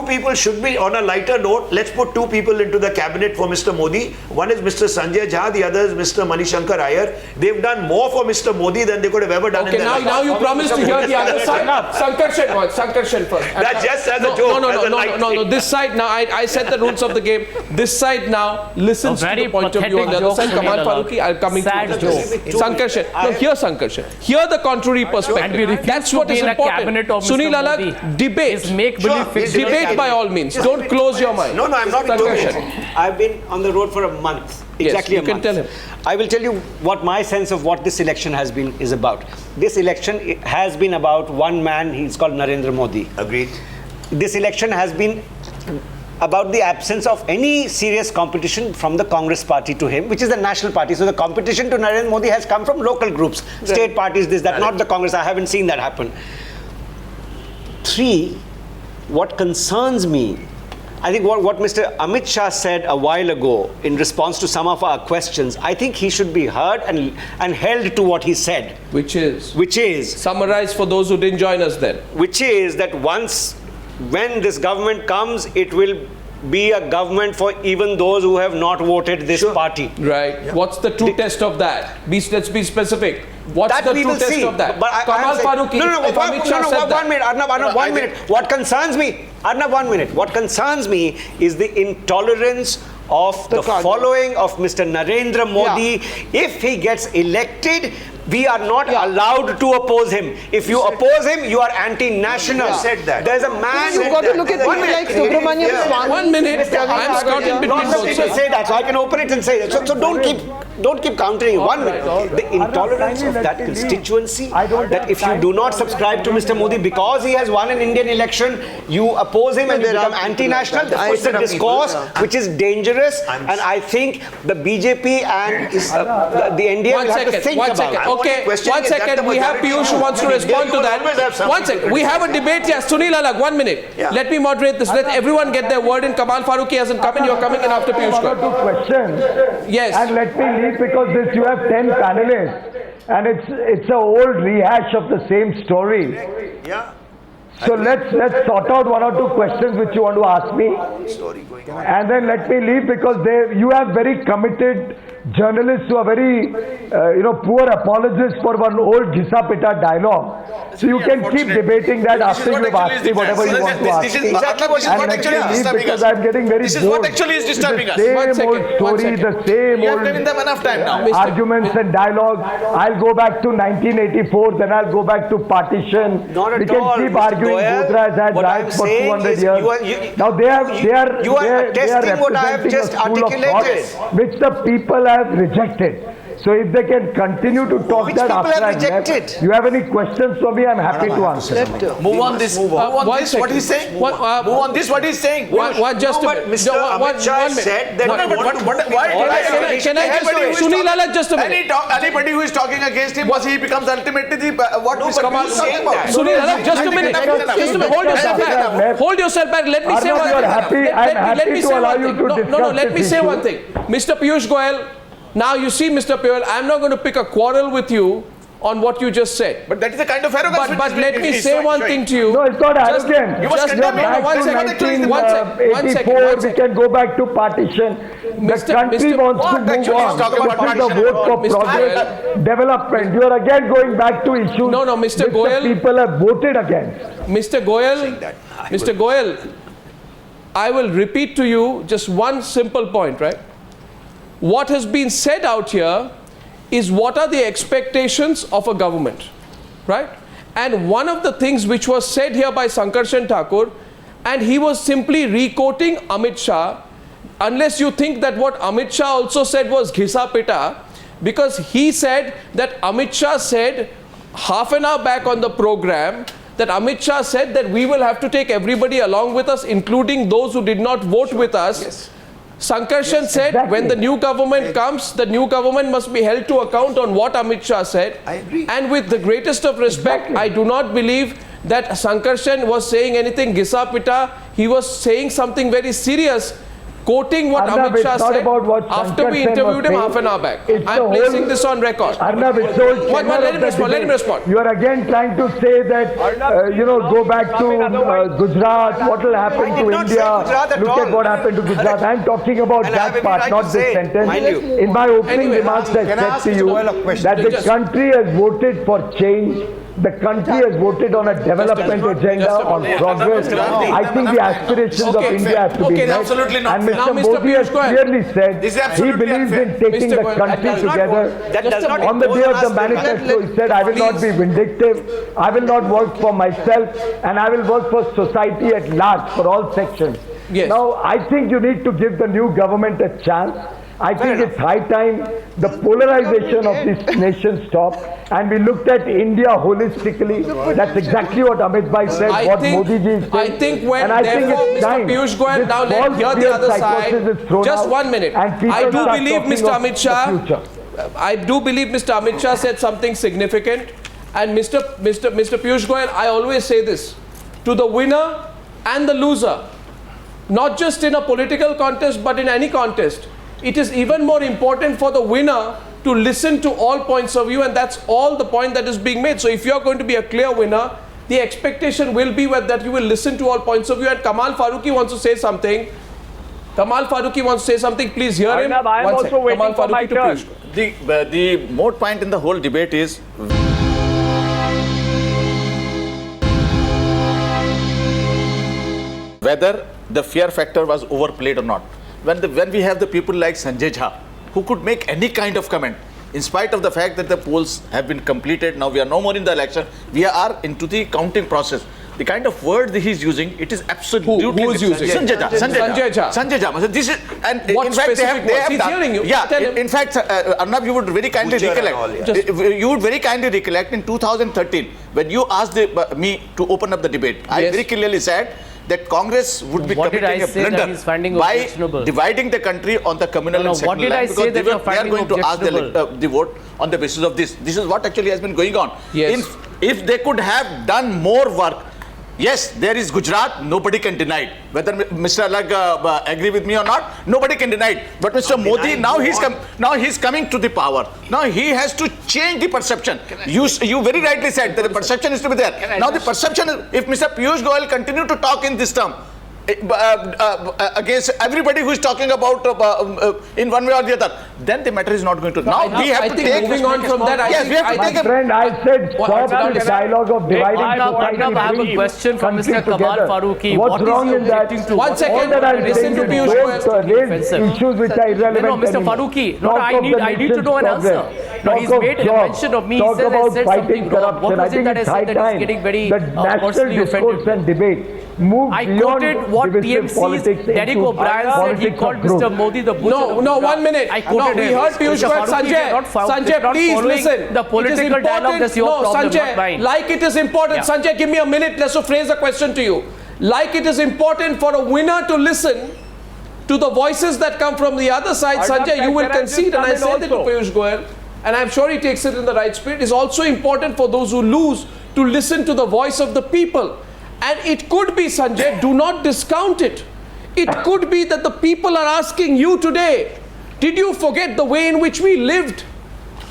people should be on a lighter note. Let's put 2 people into the cabinet for Mr. Modi. One is Mr. Sanjay Jha. The other is Mr. Manishankar Iyer. They've done more for Mr. Modi Modi than they could have ever done. Okay, now you promised to hear the other side. Sankarshan first. That's just as a joke. No. This side now. I set the rules of the game. This side now listens to the point of view on the other side. Kamal, Faruqui, I'll come into it. Sankarshan. No, hear Sankarshan. Hear the contrary perspective. That's what is important. Sunil Alagh, debate. Debate by all means. Don't close your mind. No, I'm not doing it. I've been on the road for a month. Exactly a month. You can tell him. I will tell you what my sense of what this election is about. This election has been about one man. He's called Narendra Modi. Agreed. This election has been about the absence of any serious competition from the Congress party to him, which is the national party. So the competition to Narendra Modi has come from local groups, state parties, this, that, not the Congress. I haven't seen that happen. 3, what concerns me, I think what Mr. Amit Shah said a while ago in response to some of our questions, I think he should be heard and held to what he said. Which is? Summarize for those who didn't join us then. Which is that when this government comes, it will be a government for even those who have not voted this party. Right. Yeah. What's the true test of that? Let's be specific. What's that the true test of that? But Kamal Faruqui, one minute, Arnab, 1 minute. What concerns me, Arnab, 1 minute. What concerns me is the intolerance of the following of Mr. Narendra Modi. Yeah. If he gets elected, we are not allowed to oppose him. If you oppose him, you are anti-national. Said that. There's a man. You've got to look at people like Subramaniam Swamy. 1 minute. I'm caught in between both sides. Say that, so I can open it and say that. So don't keep countering. 1 minute. The intolerance of that constituency, that if you do not subscribe to Mr. Modi because he has won an Indian election, you oppose him and become anti-national. It's a discourse which is dangerous, and I think the BJP and the NDA will have to think about it. Okay, 1 second. We have Piyush who wants to respond to that. 1 second. We have a debate here. Sunil Alagh, 1 minute. Yeah. Let me moderate this. Let everyone get their word in. Kamal Faruqui hasn't come in. You're coming in after Piyush. I've got 2 questions. Yes. And let me leave because you have 10 panelists. And it's an old rehash of the same story. Yeah. So let's sort out 1 or 2 questions which you want to ask me. And then let me leave because you have very committed journalists who are very, poor apologists for one old Ghisa-Pita dialogue. So you can keep debating that after you have asked me whatever you want to ask me. This is exactly what actually is disturbing us. I'm getting very bored. This is what actually is disturbing us. The same old story, the same you have given them enough time now. arguments and dialogue. I'll go back to 1984, then I'll go back to partition. Not at we can all, keep Mr. arguing Goyal. Godra has had rights for 200 years. Now they are testing what I have just articulated, which the people have rejected. So if they can continue to talk that after I've left, you have any questions for me, I'm happy to answer. Move on this. Move on this. What he's saying. Move on this. What he's saying. Just a minute. Mr. Amit Shah said that. Why? Can I just Sunil Alagh, just a minute. Anybody who is talking against him, he becomes ultimately the what Mr. Kamal is talking about. Sunil Alagh, just a minute. Hold yourself back. Hold yourself back. Let me say one thing. Let me say one thing. No. Let me say one thing. Mr. Piyush Goyal. Now you see, Mr. Goyal, I'm not going to pick a quarrel with you on what you just said. But that is the kind of arrogance. But let me say one thing to you. No, it's not arrogant. You must condemn back to 1984, we can go back to partition. The country wants to move on. This is the vote for progress, development. You are again going back to issues Mr. Goyal, the people have voted against. Mr. Goyal, I will repeat to you just one simple point, right? What has been said out here is what are the expectations of a government, right? And one of the things which was said here by Sankarshan Thakur, and he was simply re-quoting Amit Shah, unless you think that what Amit Shah also said was Ghisa-Pita, because he said that Amit Shah said half an hour back on the program that Amit Shah said that we will have to take everybody along with us, including those who did not vote with us. Yes. Sankarshan said when the new government comes, the new government must be held to account on what Amit Shah said. I agree. And with the greatest of respect, I do not believe that Sankarshan was saying anything Ghisa-Pita. He was saying something very serious. quoting what Arnab, Amit Shah it's not said about what after Shankar we Sen was interviewed him saying. half an hour back. It's I'm the placing whole- this on record. Arnab, it's so Let him respond. You are again trying to say that, go back to Gujarat, what will happen to India, look at what happened to Gujarat. I'm talking about that part, not this sentence. In my opening remarks, I said to you that the country has voted for change. The country has voted on a development agenda, on progress. I think the aspirations of India have to be met. Absolutely not. And Mr. Modi has clearly said he believes in taking the country together. On the day of the manifesto, he said, I will not be vindictive, I will not work for myself, and I will work for society at large, for all sections. Now, I think you need to give the new government a chance. I think it's high time the polarization of this nation stopped and we looked at India holistically. That's exactly what Amit Bhai said, what Modi ji is saying. I think when Mr. Piyush Goyal, now let's hear the other side. Just 1 minute. I do believe Mr. Amit Shah, I do believe Mr. Amit Shah said something significant. And Mr. Piyush Goyal, I always say this, to the winner and the loser, not just in a political contest, but in any contest, it is even more important for the winner to listen to all points of view, and that's all the point that is being made. So if you are going to be a clear winner, the expectation will be that you will listen to all points of view. And Kamal Faruqui wants to say something. Please hear him. I am also waiting for my turn. The moot point in the whole debate is whether the fear factor was overplayed or not. When we have the people like Sanjay Jha, who could make any kind of comment, in spite of the fact that the polls have been completed, now we are no more in the election, we are into the counting process. The kind of word that he's using, it is absolutely... Who is using? Sanjay Jha. Sanjay Jha. This is, and what in fact, they have he's done, hearing you. Yeah, in fact, Arnab, you would very kindly recollect, in 2013, when you asked me to open up the debate, I very clearly said that Congress would be committing a blunder by dividing the country on the communal and secular line, because they are going to ask the vote on the basis of this. This is what actually has been going on. If they could have done more work, yes, there is Gujarat, nobody can deny it. Whether Mr. Alag agree with me or not, nobody can deny it. But Mr. Modi, now he's coming to the power. Now he has to change the perception. You very rightly said that the perception is to be there. Now the perception is, if Mr. Piyush Goyal continue to talk in this term, against everybody who is talking about in one way or the other, then the matter is not going to. Now we have to take. Moving on from that, yes, we have to take. My friend, I said stop this dialogue of dividing society. I have a question from Mr. Kamal Faruqui. What's wrong in that? 1 second. Listen to Piyush Goyal. Issues which are irrelevant. No, Mr. Faruqi. No, I need to know an answer. No, he's made a mention of me. He says I said something wrong. What was it that I said that is getting very personally offended? And debate. I quoted what TMC's Derek O'Brien said. He called Mr. Modi the butcher. No, 1 minute. I quoted we heard Piyush Goyal. Sanjay, please listen. The political dialogue, that's your problem, not mine. Like it is important. Sanjay, give me a minute. Let's phrase a question to you. Like it is important for a winner to listen to the voices that come from the other side, Sanjay, you will concede, and I said that to Piyush Goyal, and I'm sure he takes it in the right spirit. It's also important for those who lose to listen to the voice of the people. And it could be, Sanjay, do not discount it. It could be that the people are asking you today, did you forget the way in which we lived?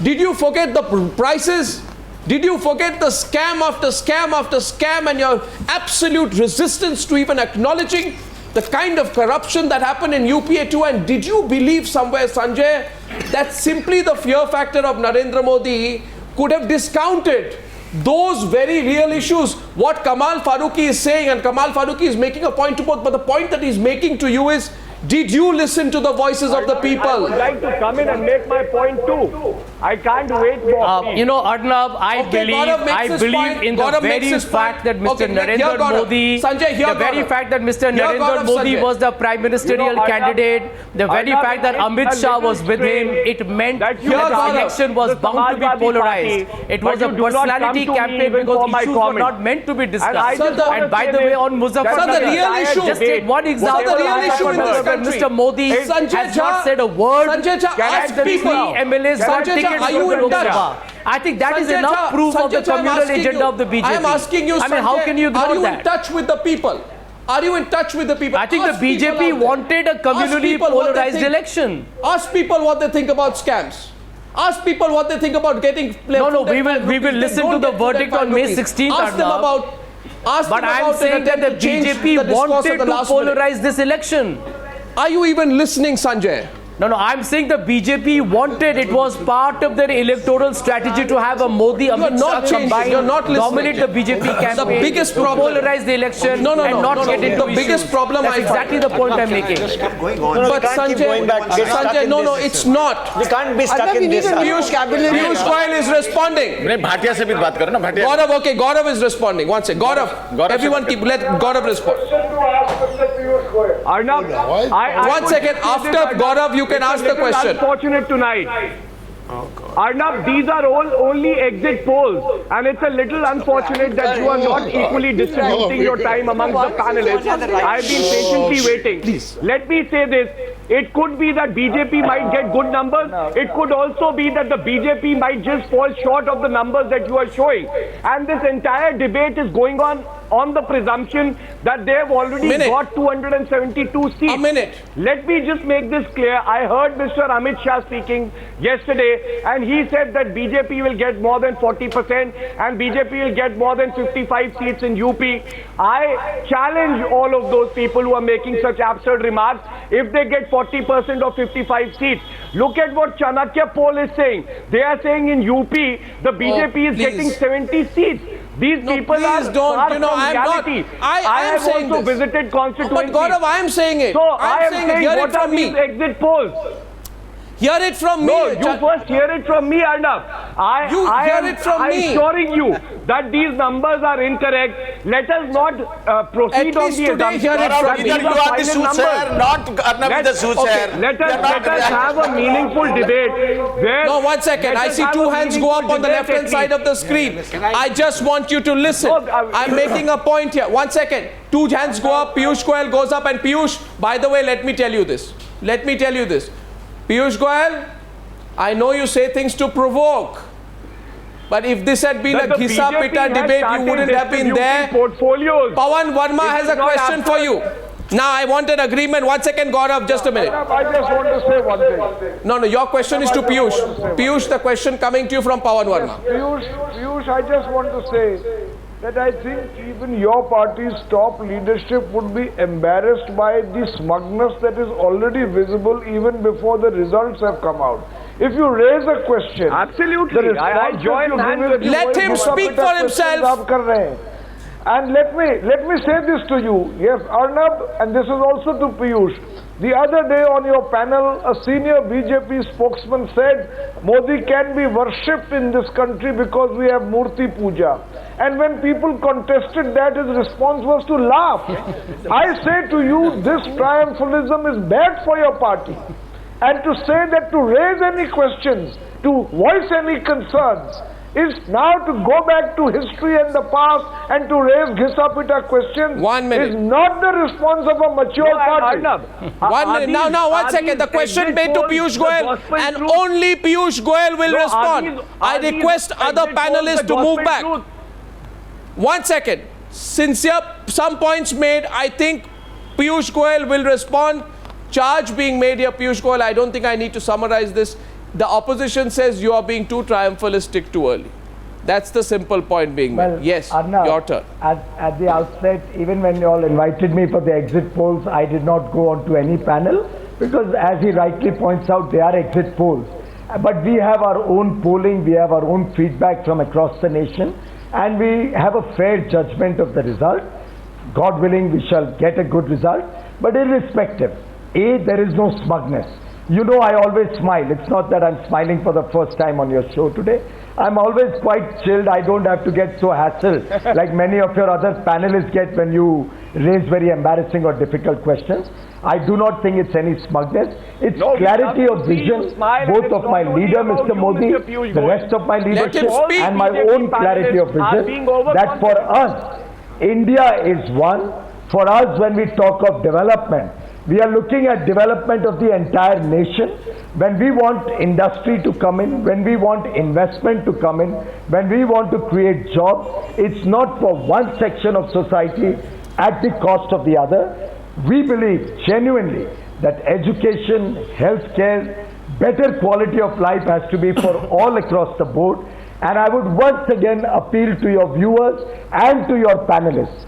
Did you forget the prices? Did you forget the scam after scam after scam and your absolute resistance to even acknowledging the kind of corruption that happened in UPA too? And did you believe somewhere, Sanjay, that simply the fear factor of Narendra Modi could have discounted those very real issues? What Kamal Faruqui is saying, and Kamal Faruqui is making a point to both, but the point that he's making to you is, did you listen to the voices of the people? I would like to come in and make my point too. I can't wait more. Arnab, I believe in the very fact that Mr. Narendra Modi, the very fact that Mr. Narendra Modi was the prime ministerial candidate, the very fact that Amit Shah was with him, it meant that the election was bound to be polarized. It was a personality campaign because issues were not meant to be discussed. And by the way, on Muzaffarnagar, just take one example. Mr. Modi has not said a word. Ask people. MLAs got tickets are you in touch? I think that is enough proof of the communal agenda of the BJP. I am asking you, I mean, how can you ignore are you that? in touch with the people? Are you in touch with the people? I think the BJP wanted a communally polarized election. Ask people what they think about scams. Ask people what they think about getting. No, we will listen to the verdict on May 16th. Ask them about. But I'm saying that the BJP wanted to polarize this election. Are you even listening, Sanjay? No, I'm saying the BJP wanted, it was part of their electoral strategy to have a Modi Amit Shah combined, dominate the BJP campaign, the biggest problem, polarize the election, and not get into the biggest problem. That's exactly the point I'm making. But Sanjay, no, it's not. We can't be stuck in this. Piyush Goyal is responding. Bhatia se bhi baat karo na, Bhatia. Gaurav, okay, Gaurav is responding. One second, Gaurav, everyone let Gaurav respond. Arnab, one second, after Gaurav, you can ask the question. Unfortunate tonight. Arnab, these are all only exit polls, and it's a little unfortunate that you are not equally distributing your time amongst the panelists. I've been patiently waiting. Let me say this. It could be that BJP might get good numbers. It could also be that the BJP might just fall short of the numbers that you are showing. And this entire debate is going on the presumption that they have already got 272 seats. A minute. Let me just make this clear. I heard Mr. Amit Shah speaking yesterday, and he said that BJP will get more than 40% and BJP will get more than 55 seats in UP. I challenge all of those people who are making such absurd remarks. If they get 40% or 55 seats, look at what Chanakya poll is saying. They are saying in UP, the BJP is getting 70 seats. These people are far from reality. I have also visited constituencies. But Gaurav, I am saying it. So I am saying what are these exit polls? Hear it from me. No, you first hear it from me, Arnab. I am assuring you that these numbers are incorrect. Let us not proceed on the assumption that these are final numbers. Not Arnab the soothsayer. Let us have a meaningful debate. No, one second. I see two hands go up on the left-hand side of the screen. I just want you to listen. I'm making a point here. One second. Two hands go up. Piyush Goyal goes up. And Piyush, by the way, let me tell you this. Piyush Goyal, I know you say things to provoke, but if this had been a Ghisa-Pita debate, you wouldn't have been there. Pavan Verma has a question for you. Now, I want an agreement. 1 second, Gaurav, just a minute. I just want to say one thing. No, your question is to Piyush. Piyush, the question coming to you from Pavan Verma. Piyush, I just want to say that I think even your party's top leadership would be embarrassed by the smugness that is already visible even before the results have come out. If you raise a question, absolutely, I join hands. Let him speak for himself. And let me say this to you. Yes, Arnab, and this is also to Piyush. The other day on your panel, a senior BJP spokesman said, Modi can be worshipped in this country because we have Murti Puja. And when people contested that, his response was to laugh. I say to you, this triumphalism is bad for your party. And to say that to raise any questions, to voice any concerns, is now to go back to history and the past and to raise Ghisa-Pita questions. 1 minute. Is not the response of a mature party. 1 minute. Now, 1 second. The question made to Piyush Goyal, and only Piyush Goyal will respond. I request other panelists to move back. 1 second. Sincere, some points made. I think Piyush Goyal will respond. Charge being made here, Piyush Goyal. I don't think I need to summarize this. The opposition says you are being too triumphalistic too early. That's the simple point being made. Yes, Arnab, your turn. At the outset, even when you all invited me for the exit polls, I did not go on to any panel because, as he rightly points out, they are exit polls. But we have our own polling, we have our own feedback from across the nation, and we have a fair judgment of the result. God willing, we shall get a good result. But irrespective, there is no smugness. You know, I always smile. It's not that I'm smiling for the first time on your show today. I'm always quite chilled. I don't have to get so hassled like many of your other panelists get when you raise very embarrassing or difficult questions. I do not think it's any smugness. It's clarity of vision, both of my leader, Mr. Modi, the rest of my leadership, and my own clarity of vision, that for us, India is one. For us, when we talk of development, we are looking at development of the entire nation. When we want industry to come in, when we want investment to come in, when we want to create jobs, it's not for one section of society at the cost of the other. We believe genuinely that education, healthcare, better quality of life has to be for all across the board. And I would once again appeal to your viewers and to your panelists.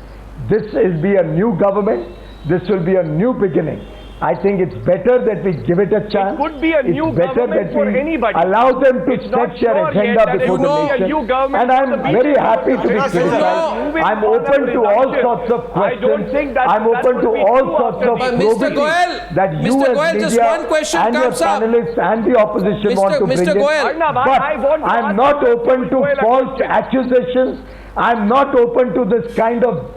This will be a new government. This will be a new beginning. I think it's better that we give it a chance. It could be a new government for anybody. Allow them to set their agenda before the nation. And I'm very happy to be criticized. I'm open to all sorts of questions. I'm open to all sorts of probity that you as media and your panelists and the opposition want to bring in. But I'm not open to false accusations. I'm not open to this kind of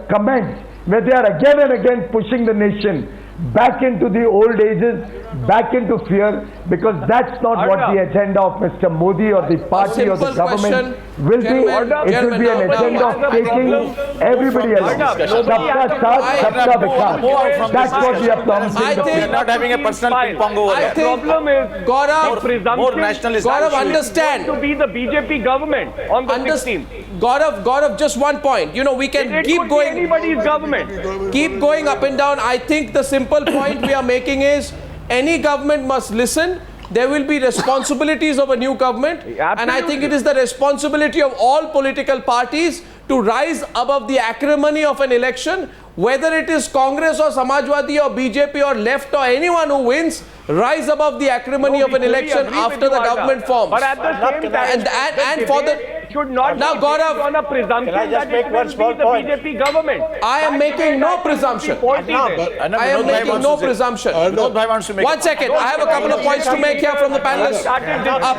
comments where they are again and again pushing the nation back into the old ages, back into fear, because that's not what the agenda of Mr. Modi or the party or the government will be. It will be an agenda of taking everybody along. Sabka saath, sabka vikas. That's what we are promising. I think we are not having a personal ping pong over here. The problem is Gaurav, more nationalist. Gaurav, understand. To be the BJP government on the 16th. Gaurav, just one point. You know, we can keep going. Anybody's government. Keep going up and down. I think the simple point we are making is any government must listen. There will be responsibilities of a new government. And I think it is the responsibility of all political parties to rise above the acrimony of an election, whether it is Congress or Samajwadi or BJP or left or anyone who wins, rise above the acrimony of an election after the government forms. But at the same time, and for the should not now, Gaurav, on a presumption that it will be the BJP government. I am making no presumption. I am making no presumption. One second, I have a couple of points to make here from the panelists. Our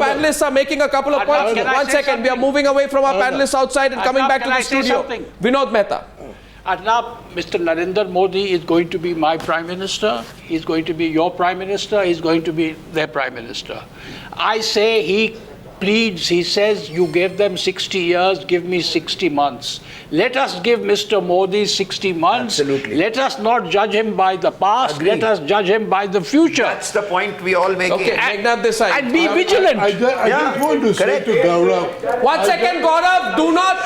panelists are making a couple of points. One second, we are moving away from our panelists outside and coming back to the studio. Vinod Mehta. Arnab, Mr. Narendra Modi is going to be my Prime Minister. He's going to be your Prime Minister. He's going to be their Prime Minister. I say he pleads, he says, you gave them 60 years, give me 60 months. Let us give Mr. Modi 60 months. Absolutely. Let us not judge him by the past. Agreed. Let us judge him by the future. That's the point we all make. Okay, and be vigilant. I just want to say to Gaurav. One second, Gaurav, do not.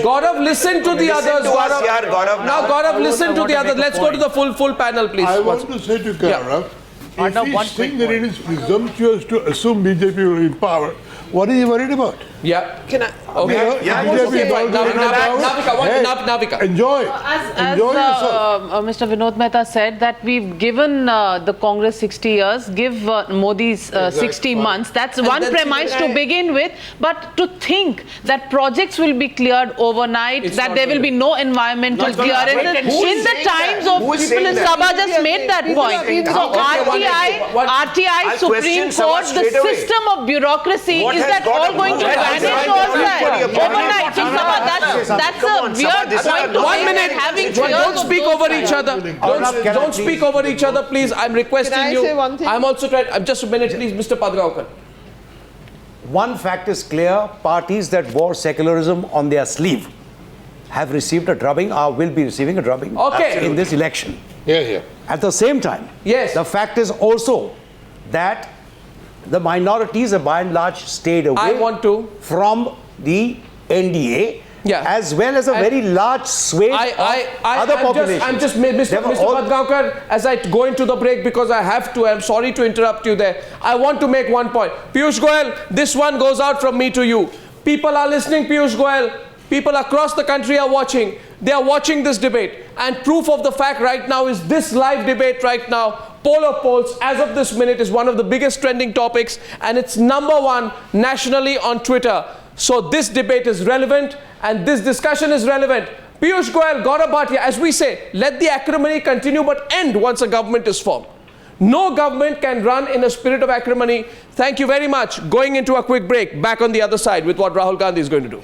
Gaurav, listen to the others. Gaurav, now, Gaurav, listen to the others. Let's go to the full panel, please. I want to say to Gaurav, if he's saying that it is presumptuous to assume BJP will be in power, what are you worried about? Yeah. Can I? Okay. Navika, enjoy. Enjoy yourself. Mr. Vinod Mehta said that we've given the Congress 60 years, give Modi's 60 months. That's one premise to begin with. But to think that projects will be cleared overnight, that there will be no environmental clearance. In the times of people in Sabha just made that point. So RTI, Supreme Court, the system of bureaucracy, is that all going to vanish overnight? That's a weird point. 1 minute. Don't speak over each other. Don't speak over each other, please. I'm requesting you. I'm also trying. Just a minute, please, Mr. Padgaonkar. One fact is clear: parties that wore secularism on their sleeve have received a drubbing, or will be receiving a drubbing in this election. Yeah. At the same time, the fact is also that the minorities have by and large stayed away from the NDA, as well as a very large swathe of other populations. I'm just Mr. Padgaonkar, as I go into the break, because I have to, I'm sorry to interrupt you there. I want to make one point. Piyush Goyal, this one goes out from me to you. People are listening, Piyush Goyal. People across the country are watching. They are watching this debate. And proof of the fact right now is this live debate right now. Poll of polls, as of this minute, is one of the biggest trending topics. And it's #1 nationally on Twitter. So this debate is relevant and this discussion is relevant. Piyush Goyal, Gaurav Bhatia, as we say, let the acrimony continue but end once a government is formed. No government can run in a spirit of acrimony. Thank you very much. Going into a quick break. Back on the other side with what Rahul Gandhi is going to do.